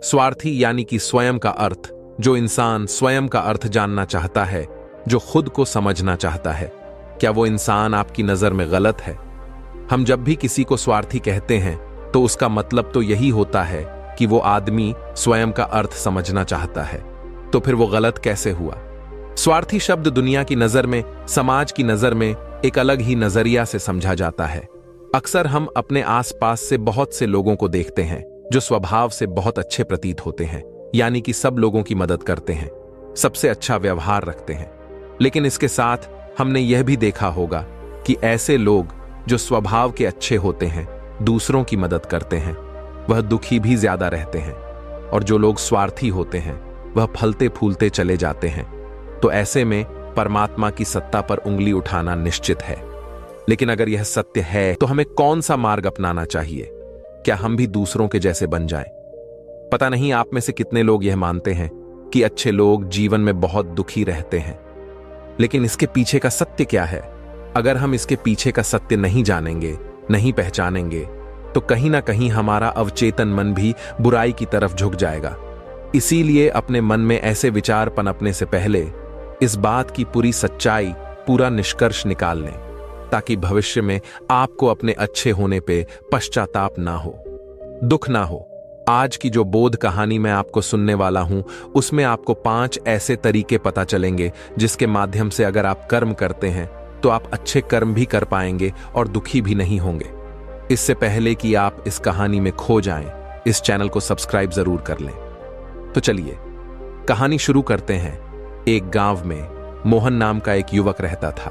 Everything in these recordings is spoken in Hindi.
स्वार्थी यानी कि स्वयं का अर्थ, जो इंसान स्वयं का अर्थ जानना चाहता है, जो खुद को समझना चाहता है। क्या वो इंसान आपकी नजर में गलत है? हम जब भी किसी को स्वार्थी कहते हैं तो उसका मतलब तो यही होता है कि वो आदमी स्वयं का अर्थ समझना चाहता है। तो फिर वो गलत कैसे हुआ? स्वार्थी शब्द दुनिया की नजर में, समाज की नजर में एक अलग ही नजरिया से समझा जाता है। अक्सर हम अपने आसपास से बहुत से लोगों को देखते हैं जो स्वभाव से बहुत अच्छे प्रतीत होते हैं, यानी कि सब लोगों की मदद करते हैं, सबसे अच्छा व्यवहार रखते हैं। लेकिन इसके साथ हमने यह भी देखा होगा कि ऐसे लोग जो स्वभाव के अच्छे होते हैं, दूसरों की मदद करते हैं, वह दुखी भी ज्यादा रहते हैं। और जो लोग स्वार्थी होते हैं वह फलते फूलते चले जाते हैं। तो ऐसे में परमात्मा की सत्ता पर उंगली उठाना निश्चित है। लेकिन अगर यह सत्य है तो हमें कौन सा मार्ग अपनाना चाहिए? क्या हम भी दूसरों के जैसे बन जाएं? पता नहीं आप में से कितने लोग यह मानते हैं कि अच्छे लोग जीवन में बहुत दुखी रहते हैं। लेकिन इसके पीछे का सत्य क्या है? अगर हम इसके पीछे का सत्य नहीं जानेंगे, नहीं पहचानेंगे, तो कहीं ना कहीं हमारा अवचेतन मन भी बुराई की तरफ झुक जाएगा। इसीलिए अपने मन में ऐसे विचार पनपने से पहले इस बात की पूरी सच्चाई, पूरा निष्कर्ष निकाल लें, ताकि भविष्य में आपको अपने अच्छे होने पे पश्चाताप ना हो, दुख ना हो। आज की जो बोध कहानी मैं आपको सुनने वाला हूं, उसमें आपको 5 ऐसे तरीके पता चलेंगे जिसके माध्यम से अगर आप कर्म करते हैं तो आप अच्छे कर्म भी कर पाएंगे और दुखी भी नहीं होंगे। इससे पहले कि आप इस कहानी में खो जाएं, इस चैनल को सब्सक्राइब जरूर कर लें। तो चलिए कहानी शुरू करते हैं। एक गांव में मोहन नाम का एक युवक रहता था।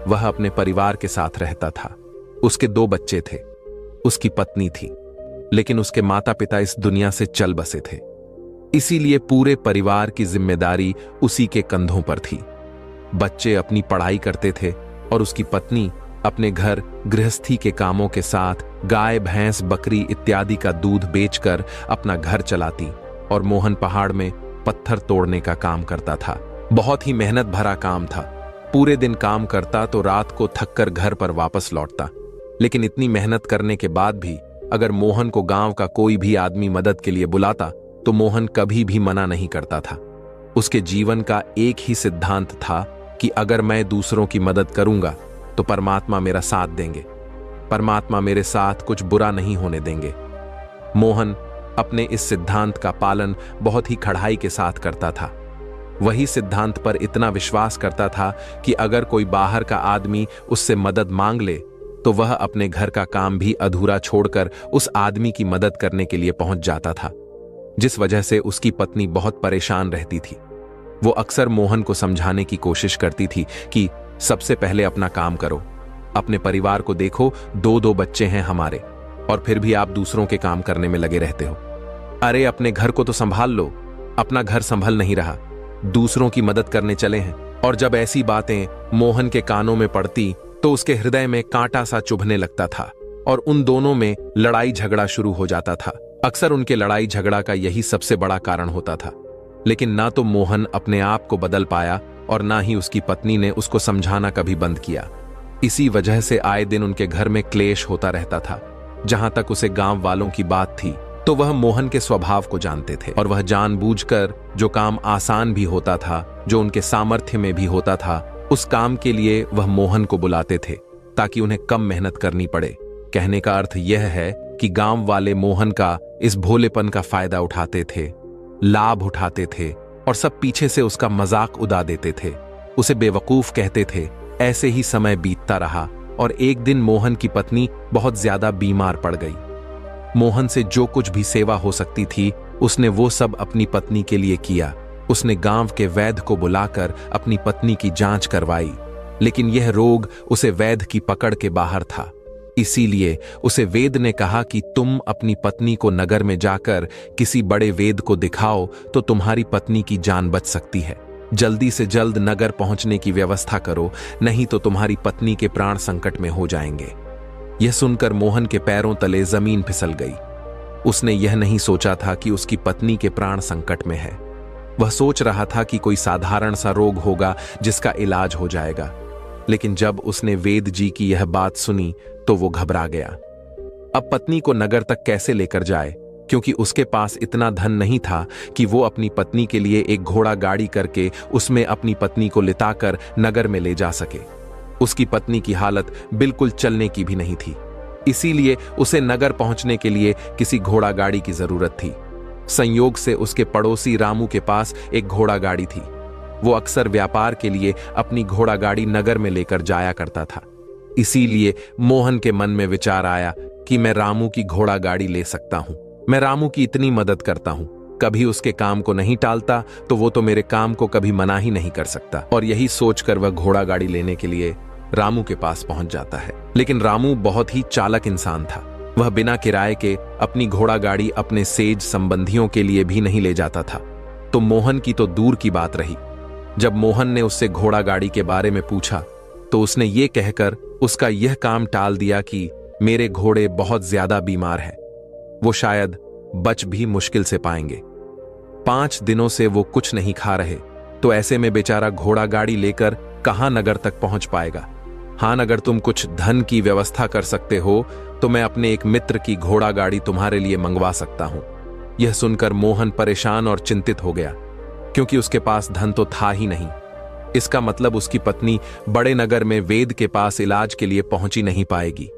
वह अपने परिवार के साथ रहता था। उसके 2 बच्चे थे, उसकी पत्नी थी, लेकिन उसके माता पिता इस दुनिया से चल बसे थे। इसीलिए पूरे परिवार की जिम्मेदारी उसी के कंधों पर थी। बच्चे अपनी पढ़ाई करते थे और उसकी पत्नी अपने घर गृहस्थी के कामों के साथ गाय, भैंस, बकरी इत्यादि का दूध बेचकर अपना घर चलाती। और मोहन पहाड़ में पत्थर तोड़ने का काम करता था। बहुत ही मेहनत भरा काम था। पूरे दिन काम करता तो रात को थककर घर पर वापस लौटता। लेकिन इतनी मेहनत करने के बाद भी अगर मोहन को गांव का कोई भी आदमी मदद के लिए बुलाता तो मोहन कभी भी मना नहीं करता था। उसके जीवन का एक ही सिद्धांत था कि अगर मैं दूसरों की मदद करूंगा तो परमात्मा मेरा साथ देंगे, परमात्मा मेरे साथ कुछ बुरा नहीं होने देंगे। मोहन अपने इस सिद्धांत का पालन बहुत ही कड़ाई के साथ करता था। वही सिद्धांत पर इतना विश्वास करता था कि अगर कोई बाहर का आदमी उससे मदद मांग ले तो वह अपने घर का काम भी अधूरा छोड़कर उस आदमी की मदद करने के लिए पहुंच जाता था, जिस वजह से उसकी पत्नी बहुत परेशान रहती थी। वो अक्सर मोहन को समझाने की कोशिश करती थी कि सबसे पहले अपना काम करो, अपने परिवार को देखो, 2-2 बच्चे हैं हमारे और फिर भी आप दूसरों के काम करने में लगे रहते हो। अरे अपने घर को तो संभाल लो, अपना घर संभल नहीं रहा, दूसरों की मदद करने चले हैं। और जब ऐसी बातें मोहन के कानों में पड़ती तो उसके हृदय में कांटा सा चुभने लगता था और उन दोनों में लड़ाई झगड़ा शुरू हो जाता था। अक्सर उनके लड़ाई झगड़ा का यही सबसे बड़ा कारण होता था। लेकिन ना तो मोहन अपने आप को बदल पाया और ना ही उसकी पत्नी ने उसको समझाना कभी बंद किया। इसी वजह से आए दिन उनके घर में क्लेश होता रहता था। जहां तक उसे गांव वालों की बात थी तो वह मोहन के स्वभाव को जानते थे और वह जानबूझकर जो काम आसान भी होता था, जो उनके सामर्थ्य में भी होता था, उस काम के लिए वह मोहन को बुलाते थे ताकि उन्हें कम मेहनत करनी पड़े। कहने का अर्थ यह है कि गांव वाले मोहन का इस भोलेपन का फायदा उठाते थे, लाभ उठाते थे और सब पीछे से उसका मजाक उड़ा देते थे, उसे बेवकूफ कहते थे। ऐसे ही समय बीतता रहा और एक दिन मोहन की पत्नी बहुत ज्यादा बीमार पड़ गई। मोहन से जो कुछ भी सेवा हो सकती थी उसने वो सब अपनी पत्नी के लिए किया। उसने गांव के वैद्य को बुलाकर अपनी पत्नी की जांच करवाई, लेकिन यह रोग उसे वैद्य की पकड़ के बाहर था। इसीलिए उसे वेद ने कहा कि तुम अपनी पत्नी को नगर में जाकर किसी बड़े वेद को दिखाओ तो तुम्हारी पत्नी की जान बच सकती है। जल्दी से जल्द नगर पहुंचने की व्यवस्था करो, नहीं तो तुम्हारी पत्नी के प्राण संकट में हो जाएंगे। यह सुनकर मोहन के पैरों तले जमीन फिसल गई। उसने यह नहीं सोचा था कि उसकी पत्नी के प्राण संकट में है। वह सोच रहा था कि कोई साधारण सा रोग होगा जिसका इलाज हो जाएगा। लेकिन जब उसने वेद जी की यह बात सुनी तो वो घबरा गया। अब पत्नी को नगर तक कैसे लेकर जाए? क्योंकि उसके पास इतना धन नहीं था कि वो अपनी पत्नी के लिए एक घोड़ा गाड़ी करके उसमें अपनी पत्नी को लिटाकर नगर में ले जा सके। उसकी पत्नी की हालत बिल्कुल चलने की भी नहीं थी, इसीलिए उसे नगर पहुंचने के लिए किसी घोड़ा गाड़ी की जरूरत थी। संयोग से उसके पड़ोसी रामू के पास एक घोड़ा गाड़ी थी। वो अक्सर व्यापार के लिए अपनी घोड़ा गाड़ी नगर में लेकर जाया करता था। इसीलिए मोहन के मन में विचार आया कि मैं रामू की घोड़ा गाड़ी ले सकता हूं। मैं रामू की इतनी मदद करता हूं, कभी उसके काम को नहीं टालता तो वो तो मेरे काम को कभी मना ही नहीं कर सकता। और यही सोचकर वह घोड़ा गाड़ी लेने के लिए रामू के पास पहुंच जाता है। लेकिन रामू बहुत ही चालाक इंसान था। वह बिना किराए के अपनी घोड़ा गाड़ी अपने सेज संबंधियों के लिए भी नहीं ले जाता था, तो मोहन की तो दूर की बात रही। जब मोहन ने उससे घोड़ा गाड़ी के बारे में पूछा तो उसने ये कहकर उसका यह काम टाल दिया कि मेरे घोड़े बहुत ज्यादा बीमार हैं, वो शायद बच भी मुश्किल से पाएंगे। 5 दिनों से वो कुछ नहीं खा रहे, तो ऐसे में बेचारा घोड़ा गाड़ी लेकर कहां नगर तक पहुंच पाएगा। हां, अगर तुम कुछ धन की व्यवस्था कर सकते हो तो मैं अपने एक मित्र की घोड़ा गाड़ी तुम्हारे लिए मंगवा सकता हूं। यह सुनकर मोहन परेशान और चिंतित हो गया, क्योंकि उसके पास धन तो था ही नहीं। इसका मतलब उसकी पत्नी बड़े नगर में वेद के पास इलाज के लिए पहुंची नहीं पाएगी।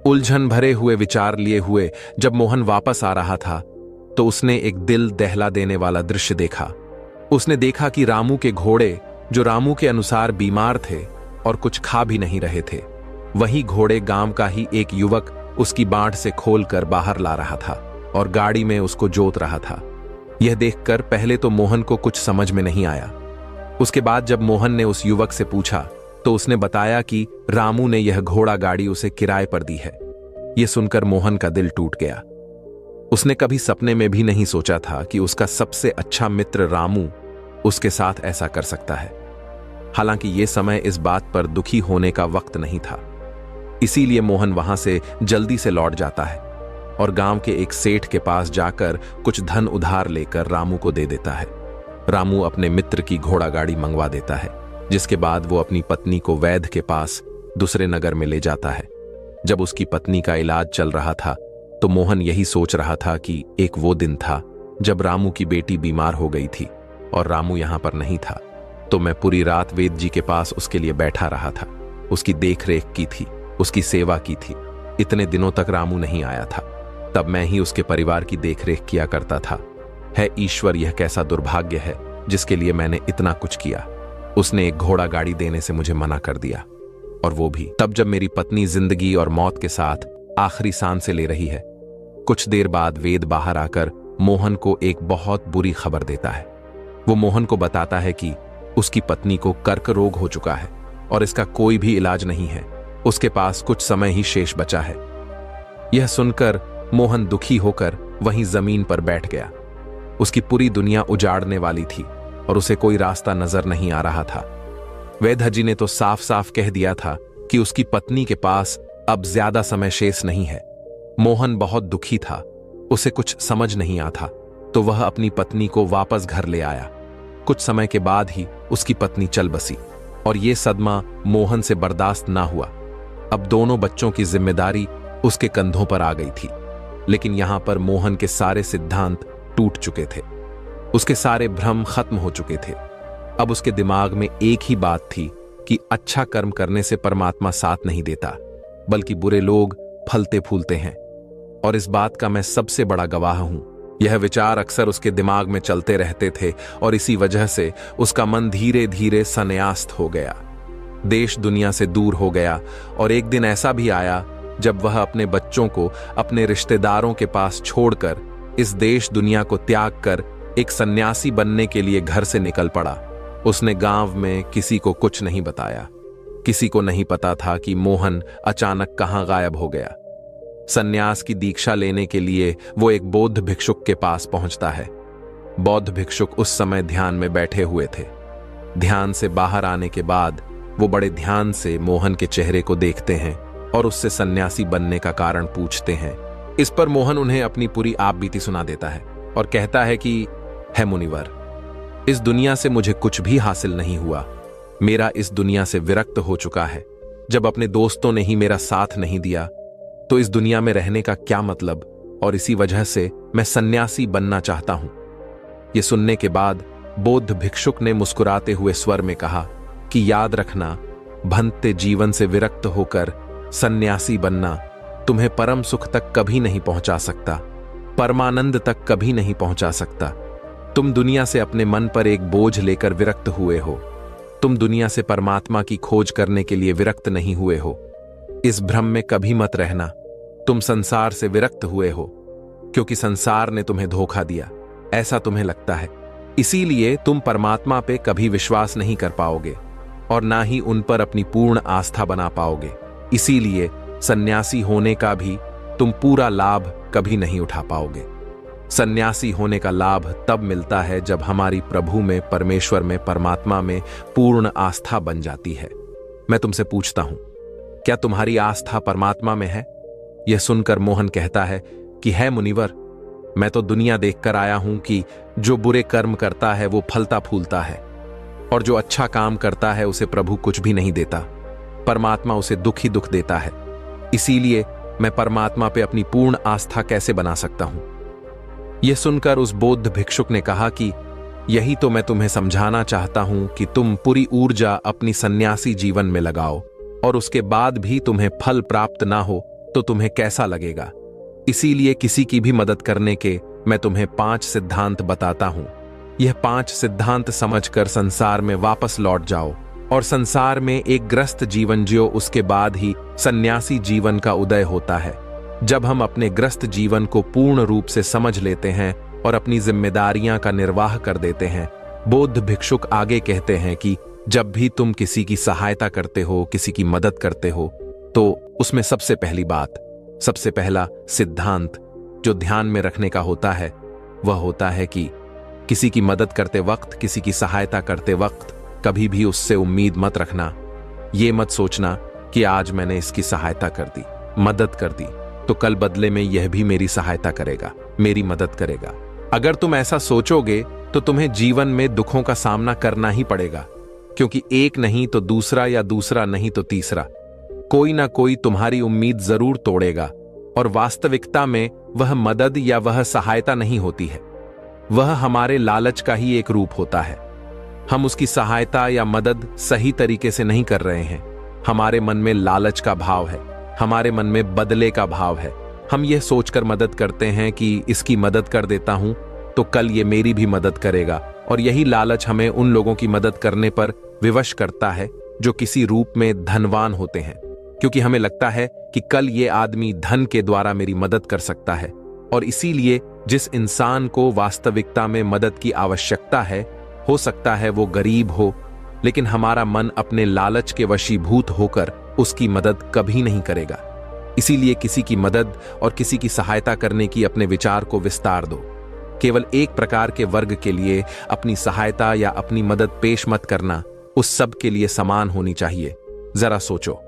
उलझन भरे हुए विचार लिए हुए जब मोहन वापस आ रहा था तो उसने एक दिल दहला देने वाला दृश्य देखा। उसने देखा कि रामू के घोड़े, जो रामू के अनुसार बीमार थे और कुछ खा भी नहीं रहे थे, वही घोड़े गांव का ही एक युवक उसकी बांट से खोलकर बाहर ला रहा था और गाड़ी में उसको जोत रहा था। यह देखकर पहले तो मोहन को कुछ समझ में नहीं आया। उसके बाद जब मोहन ने उस युवक से पूछा तो उसने बताया कि रामू ने यह घोड़ा गाड़ी उसे किराए पर दी है। यह सुनकर मोहन का दिल टूट गया। उसने कभी सपने में भी नहीं सोचा था कि उसका सबसे अच्छा मित्र रामू उसके साथ ऐसा कर सकता है। हालांकि यह समय इस बात पर दुखी होने का वक्त नहीं था, इसीलिए मोहन वहां से जल्दी से लौट जाता है और गांव के एक सेठ के पास जाकर कुछ धन उधार लेकर रामू को दे देता है। रामू अपने मित्र की घोड़ा गाड़ी मंगवा देता है, जिसके बाद वो अपनी पत्नी को वैद्य के पास दूसरे नगर में ले जाता है। जब उसकी पत्नी का इलाज चल रहा था तो मोहन यही सोच रहा था कि एक वो दिन था जब रामू की बेटी बीमार हो गई थी और रामू यहां पर नहीं था, तो मैं पूरी रात वेद जी के पास उसके लिए बैठा रहा था, उसकी देखरेख की थी, उसकी सेवा की थी। इतने दिनों तक रामू नहीं आया था, तब मैं ही उसके परिवार की देखरेख किया करता था। है ईश्वर, यह कैसा दुर्भाग्य है जिसके लिए मैंने इतना कुछ किया। उसने एक घोड़ा गाड़ी देने से मुझे मना कर दिया, और वो भी तब जब मेरी पत्नी जिंदगी और मौत के साथ आखिरी सांसें ले रही है। कुछ देर बाद वेद बाहर आकर मोहन को एक बहुत बुरी खबर देता है। वो मोहन को बताता है कि उसकी पत्नी को कर्क रोग हो चुका है और इसका कोई भी इलाज नहीं है। उसके पास कुछ समय ही शेष बचा है। यह सुनकर मोहन दुखी होकर वहीं जमीन पर बैठ गया। उसकी पूरी दुनिया उजाड़ने वाली थी और उसे कोई रास्ता नजर नहीं आ रहा था। वैद्य जी ने तो साफ साफ कह दिया था कि उसकी पत्नी के पास अब ज्यादा समय शेष नहीं है। मोहन बहुत दुखी था, उसे कुछ समझ नहीं आता, तो वह अपनी पत्नी को वापस घर ले आया। कुछ समय के बाद ही उसकी पत्नी चल बसी और यह सदमा मोहन से बर्दाश्त ना हुआ। अब दोनों बच्चों की जिम्मेदारी उसके कंधों पर आ गई थी। लेकिन यहां पर मोहन के सारे सिद्धांत टूट चुके थे, उसके सारे भ्रम खत्म हो चुके थे। अब उसके दिमाग में एक ही बात थी कि अच्छा कर्म करने से परमात्मा साथ नहीं देता, बल्कि बुरे लोग फलते फूलते हैं, और इस बात का मैं सबसे बड़ा गवाह हूं। यह विचार अक्सर उसके दिमाग में चलते रहते थे और इसी वजह से उसका मन धीरे धीरे संन्यास्त हो गया, देश दुनिया से दूर हो गया। और एक दिन ऐसा भी आया जब वह अपने बच्चों को अपने रिश्तेदारों के पास छोड़कर इस देश दुनिया को त्याग कर एक सन्यासी बनने के लिए घर से निकल पड़ा। उसने गांव में किसी को कुछ नहीं बताया। किसी को नहीं पता था कि मोहन अचानक कहां गायब हो गया। सन्यास की दीक्षा लेने के लिए वो एक बौद्ध भिक्षुक के पास पहुंचता है। बौद्ध भिक्षुक उस समय ध्यान में बैठे हुए थे। ध्यान से बाहर आने के बाद वो बड़े ध्यान से मोहन के चेहरे को देखते हैं और उससे सन्यासी बनने का कारण पूछते हैं। इस पर मोहन उन्हें अपनी पूरी आप बीती सुना देता है और कहता है कि है मुनिवर, इस दुनिया से मुझे कुछ भी हासिल नहीं हुआ। मेरा इस दुनिया से विरक्त हो चुका है। जब अपने दोस्तों ने ही मेरा साथ नहीं दिया तो इस दुनिया में रहने का क्या मतलब, और इसी वजह से मैं सन्यासी बनना चाहता हूं। ये सुनने के बाद बौद्ध भिक्षुक ने मुस्कुराते हुए स्वर में कहा कि याद रखना, भंते जीवन से विरक्त होकर सन्यासी बनना तुम्हें परम सुख तक कभी नहीं पहुंचा सकता, परमानंद तक कभी नहीं पहुंचा सकता। तुम दुनिया से अपने मन पर एक बोझ लेकर विरक्त हुए हो। तुम दुनिया से परमात्मा की खोज करने के लिए विरक्त नहीं हुए हो। इस भ्रम में कभी मत रहना। तुम संसार से विरक्त हुए हो क्योंकि संसार ने तुम्हें धोखा दिया, ऐसा तुम्हें लगता है। इसीलिए तुम परमात्मा पे कभी विश्वास नहीं कर पाओगे और ना ही उन पर अपनी पूर्ण आस्था बना पाओगे। इसीलिए सन्यासी होने का भी तुम पूरा लाभ कभी नहीं उठा पाओगे। सन्यासी होने का लाभ तब मिलता है जब हमारी प्रभु में, परमेश्वर में, परमात्मा में पूर्ण आस्था बन जाती है। मैं तुमसे पूछता हूं, क्या तुम्हारी आस्था परमात्मा में है? यह सुनकर मोहन कहता है कि है मुनिवर, मैं तो दुनिया देखकर आया हूं कि जो बुरे कर्म करता है वो फलता फूलता है और जो अच्छा काम करता है उसे प्रभु कुछ भी नहीं देता। परमात्मा उसे दुख ही दुख देता है। इसीलिए मैं परमात्मा पे अपनी पूर्ण आस्था कैसे बना सकता हूं? यह सुनकर उस बौद्ध भिक्षुक ने कहा कि यही तो मैं तुम्हें समझाना चाहता हूं कि तुम पूरी ऊर्जा अपनी सन्यासी जीवन में लगाओ और उसके बाद भी तुम्हें फल प्राप्त ना हो तो तुम्हें कैसा लगेगा। इसीलिए किसी की भी मदद करने के मैं तुम्हें 5 सिद्धांत बताता हूं। यह 5 सिद्धांत समझकर संसार में वापस लौट जाओ और संसार में एक ग्रस्त जीवन जियो। उसके बाद ही सन्यासी जीवन का उदय होता है। जब हम अपने ग्रस्त जीवन को पूर्ण रूप से समझ लेते हैं और अपनी जिम्मेदारियां का निर्वाह कर देते हैं। बौद्ध भिक्षुक आगे कहते हैं कि जब भी तुम किसी की सहायता करते हो, किसी की मदद करते हो, तो उसमें सबसे पहली बात, सबसे पहला सिद्धांत जो ध्यान में रखने का होता है वह होता है कि किसी की मदद करते वक्त, किसी की सहायता करते वक्त कभी भी उससे उम्मीद मत रखना। ये मत सोचना कि आज मैंने इसकी सहायता कर दी, मदद कर दी, तो कल बदले में यह भी मेरी सहायता करेगा, मेरी मदद करेगा। अगर तुम ऐसा सोचोगे तो तुम्हें जीवन में दुखों का सामना करना ही पड़ेगा, क्योंकि एक नहीं तो दूसरा या दूसरा नहीं तो तीसरा कोई ना कोई तुम्हारी उम्मीद जरूर तोड़ेगा। और वास्तविकता में वह मदद या वह सहायता नहीं होती है, वह हमारे लालच का ही एक रूप होता है। हम उसकी सहायता या मदद सही तरीके से नहीं कर रहे हैं। हमारे मन में लालच का भाव है, हमारे मन में बदले का भाव है। हम यह सोचकर मदद करते हैं कि इसकी मदद कर देता हूं तो कल ये मेरी भी मदद करेगा, और यही लालच हमें उन लोगों की मदद करने पर विवश करता है जो किसी रूप में धनवान होते हैं, क्योंकि हमें लगता है कि कल ये आदमी धन के द्वारा मेरी मदद कर सकता है। और इसीलिए जिस इंसान को वास्तविकता में मदद की आवश्यकता है, हो सकता है वो गरीब हो, लेकिन हमारा मन अपने लालच के वशीभूत होकर उसकी मदद कभी नहीं करेगा। इसीलिए किसी की मदद और किसी की सहायता करने की अपने विचार को विस्तार दो। केवल एक प्रकार के वर्ग के लिए अपनी सहायता या अपनी मदद पेश मत करना, उस सब के लिए समान होनी चाहिए। जरा सोचो,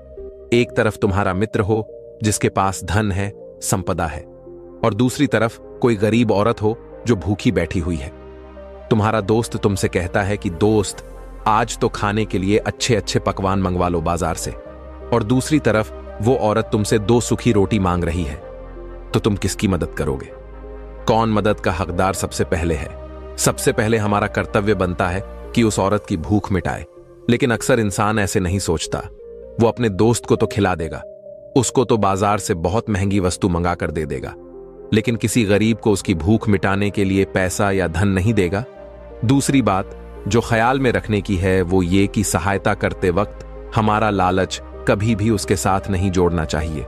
एक तरफ तुम्हारा मित्र हो जिसके पास धन है, संपदा है, और दूसरी तरफ कोई गरीब औरत हो जो भूखी बैठी हुई है। तुम्हारा दोस्त तुमसे कहता है कि दोस्त, आज तो खाने के लिए अच्छे अच्छे पकवान मंगवा लो बाजार से, और दूसरी तरफ वो औरत तुमसे 2 सूखी रोटी मांग रही है, तो तुम किसकी मदद करोगे? कौन मदद का हकदार सबसे पहले है? सबसे पहले हमारा कर्तव्य बनता है कि उस औरत की भूख मिटाए, लेकिन अक्सर इंसान ऐसे नहीं सोचता। वो अपने दोस्त को तो खिला देगा, उसको तो बाजार से बहुत महंगी वस्तु मंगा कर दे देगा, लेकिन किसी गरीब को उसकी भूख मिटाने के लिए पैसा या धन नहीं देगा। दूसरी बात जो ख्याल में रखने की है वो ये कि सहायता करते वक्त हमारा लालच कभी भी उसके साथ नहीं जोड़ना चाहिए।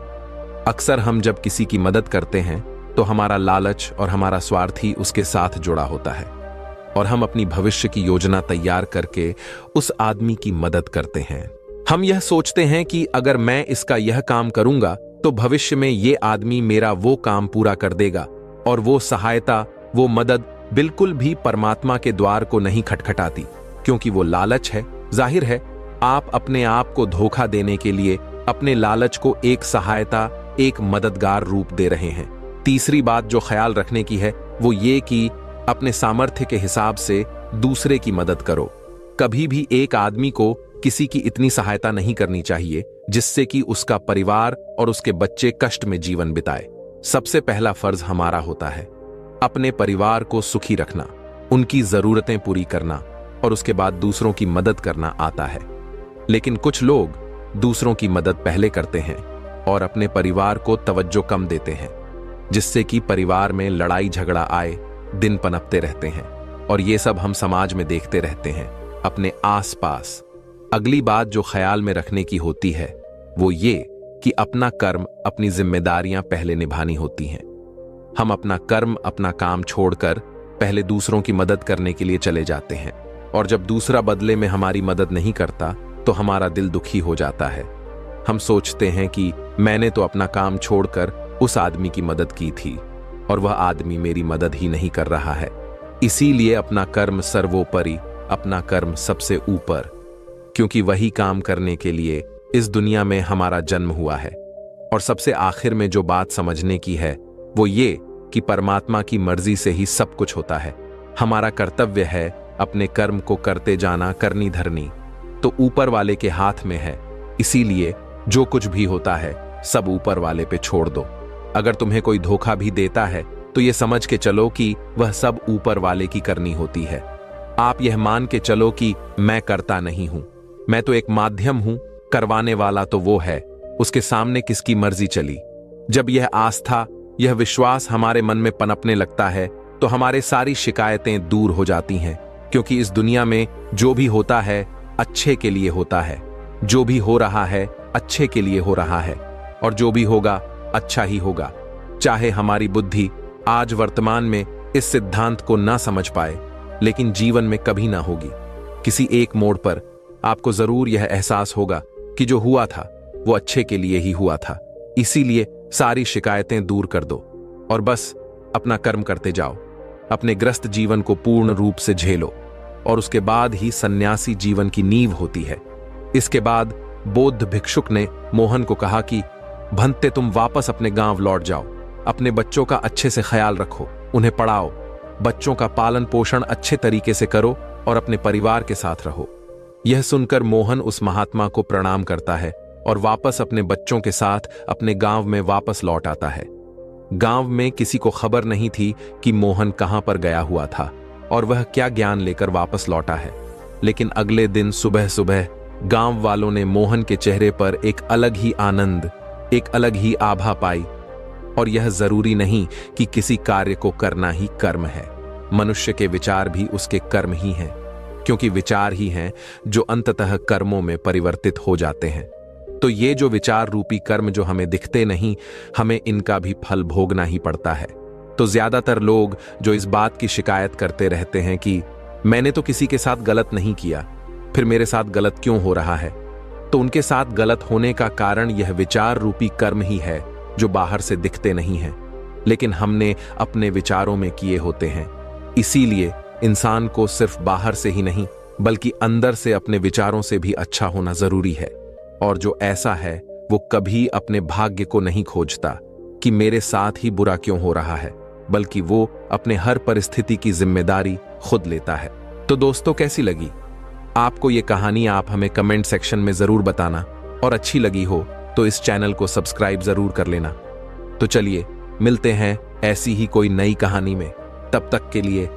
अक्सर हम जब किसी की मदद करते हैं तो हमारा लालच और हमारा स्वार्थ ही उसके साथ जुड़ा होता है, और हम अपनी भविष्य की योजना तैयार करके उस आदमी की मदद करते हैं। हम यह सोचते हैं कि अगर मैं इसका यह काम करूंगा तो भविष्य में ये आदमी मेरा वो काम पूरा कर देगा, और वो सहायता, वो मदद बिल्कुल भी परमात्मा के द्वार को नहीं खटखटाती, क्योंकि वो लालच है। जाहिर है आप अपने आप को धोखा देने के लिए अपने लालच को एक सहायता, एक मददगार रूप दे रहे हैं। तीसरी बात जो ख्याल रखने की है वो ये कि अपने सामर्थ्य के हिसाब से दूसरे की मदद करो। कभी भी एक आदमी को किसी की इतनी सहायता नहीं करनी चाहिए जिससे कि उसका परिवार और उसके बच्चे कष्ट में जीवन बिताए। सबसे पहला फर्ज हमारा होता है अपने परिवार को सुखी रखना, उनकी जरूरतें पूरी करना और उसके बाद दूसरों की मदद करना आता है। लेकिन कुछ लोग दूसरों की मदद पहले करते हैं और अपने परिवार को तवज्जो कम देते हैं, जिससे कि परिवार में लड़ाई झगड़ा आए दिन पनपते रहते हैं। और ये सब हम समाज में देखते रहते हैं, अपने आसपास। अगली बात जो ख्याल में रखने की होती है वो ये कि अपना कर्म, अपनी जिम्मेदारियां पहले निभानी होती हैं। हम अपना कर्म, अपना काम छोड़कर पहले दूसरों की मदद करने के लिए चले जाते हैं, और जब दूसरा बदले में हमारी मदद नहीं करता तो हमारा दिल दुखी हो जाता है। हम सोचते हैं कि मैंने तो अपना काम छोड़कर उस आदमी की मदद की थी और वह आदमी मेरी मदद ही नहीं कर रहा है। इसीलिए अपना कर्म सर्वोपरि, अपना कर्म सबसे ऊपर, क्योंकि वही काम करने के लिए इस दुनिया में हमारा जन्म हुआ है। और सबसे आखिर में जो बात समझने की है वो ये कि परमात्मा की मर्जी से ही सब कुछ होता है। हमारा कर्तव्य है अपने कर्म को करते जाना, करनी धरनी तो ऊपर वाले के हाथ में है। इसीलिए जो कुछ भी होता है सब ऊपर वाले पे छोड़ दो। अगर तुम्हें कोई धोखा भी देता है तो ये समझ के चलो कि वह सब ऊपर वाले की करनी होती है। आप यह मान के चलो कि मैं करता नहीं हूं, मैं तो एक माध्यम हूं, करवाने वाला तो वो है, उसके सामने किसकी मर्जी चली। जब यह आस्था, यह विश्वास हमारे मन में पनपने लगता है तो हमारे सारी शिकायतें दूर हो जाती हैं, क्योंकि इस दुनिया में जो भी होता है अच्छे के लिए होता है, जो भी हो रहा है अच्छे के लिए हो रहा है, और जो भी होगा अच्छा ही होगा। चाहे हमारी बुद्धि आज वर्तमान में इस सिद्धांत को ना समझ पाए, लेकिन जीवन में कभी ना होगी। किसी एक मोड़ पर आपको जरूर यह एहसास होगा कि जो हुआ था वो अच्छे के लिए ही हुआ था। इसीलिए सारी शिकायतें दूर कर दो और बस अपना कर्म करते जाओ। अपने ग्रस्त जीवन को पूर्ण रूप से झेलो, और उसके बाद ही सन्यासी जीवन की नींव होती है। इसके बाद बौद्ध भिक्षुक ने मोहन को कहा कि भंते, तुम वापस अपने गांव लौट जाओ, अपने बच्चों का अच्छे से ख्याल रखो, उन्हें पढ़ाओ, बच्चों का पालन पोषण अच्छे तरीके से करो और अपने परिवार के साथ रहो। यह सुनकर मोहन उस महात्मा को प्रणाम करता है और वापस अपने बच्चों के साथ अपने गांव में वापस लौट आता है। गांव में किसी को खबर नहीं थी कि मोहन कहां पर गया हुआ था और वह क्या ज्ञान लेकर वापस लौटा है। लेकिन अगले दिन सुबह सुबह गांव वालों ने मोहन के चेहरे पर एक अलग ही आनंद, एक अलग ही आभा पाई। और यह जरूरी नहीं कि किसी कार्य को करना ही कर्म है, मनुष्य के विचार भी उसके कर्म ही हैं, क्योंकि विचार ही हैं जो अंततः कर्मों में परिवर्तित हो जाते हैं। तो ये जो विचार रूपी कर्म जो हमें दिखते नहीं, हमें इनका भी फल भोगना ही पड़ता है। तो ज्यादातर लोग जो इस बात की शिकायत करते रहते हैं कि मैंने तो किसी के साथ गलत नहीं किया, फिर मेरे साथ गलत क्यों हो रहा है, तो उनके साथ गलत होने का कारण यह विचार रूपी कर्म ही है जो बाहर से दिखते नहीं हैं, लेकिन हमने अपने विचारों में किए होते हैं। इसीलिए इंसान को सिर्फ बाहर से ही नहीं बल्कि अंदर से अपने विचारों से भी अच्छा होना जरूरी है। और जो ऐसा है वो कभी अपने भाग्य को नहीं खोजता कि मेरे साथ ही बुरा क्यों हो रहा है, बल्कि वो अपने हर परिस्थिति की जिम्मेदारी खुद लेता है। तो दोस्तों, कैसी लगी आपको ये कहानी? आप हमें कमेंट सेक्शन में जरूर बताना, और अच्छी लगी हो तो इस चैनल को सब्सक्राइब जरूर कर लेना। तो चलिए मिलते हैं ऐसी ही कोई नई कहानी में। तब तक के लिए